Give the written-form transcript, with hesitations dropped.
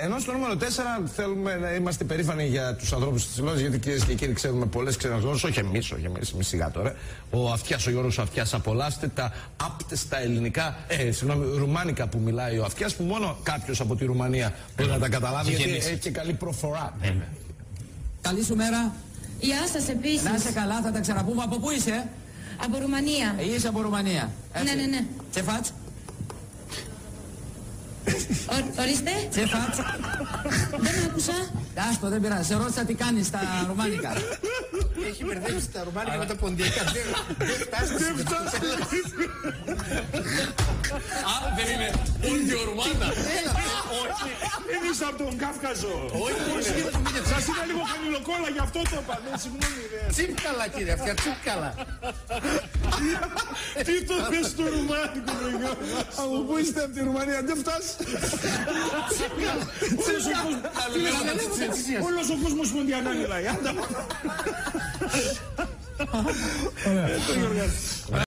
Ενώ στο νούμερο 4 θέλουμε να είμαστε περήφανοι για τους ανθρώπους της Ελλάδας, γιατί κυρίες και κύριοι ξέρουμε πολλές ξένες γλώσσες, όχι εμείς σιγά τώρα. Ο Αυτιάς, ο Γιώργος Αυτιάς, απολαύστε τα άπτεστα ελληνικά, ρουμάνικα που μιλάει ο Αυτιάς, που μόνο κάποιος από τη Ρουμανία μπορεί να τα καταλάβει, γιατί έχει και καλή προφορά. Καλή σου μέρα. Γεια σας επίσης. Να είσαι καλά, θα τα ξαναπούμε. Από πού είσαι? Από Ρουμανία. Είσαι από Ρουμανία. Έτσι. Ναι. Ce faci? Ορίστε. Ce faci? Δεν άκουσα. Άστο, δεν πειράζει. Σε ρώτησα τι κάνεις στα ρουμάνικα. Έχει μπερδέψει τα ρουμάνικα με τα ποντιακά. Δεν φτάσει. Α, δεν είναι πόντιο Ρουμάνα. Δεν είσαι από τον Κάφκαζο. Όχι. Σας είναι λίγο χαμηλοκόλλα, γι' αυτό το είπα. Συγγνώμη. Τσίπκαλα, κύριε Αυτιά, τσίπκαλα. Τι το θες στο ρουμάνικο, παιδιά. Από πού είστε, από τη Ρουμανία, δεν φτάσει. Όλος ο κόσμος ποντιακά μιλάει.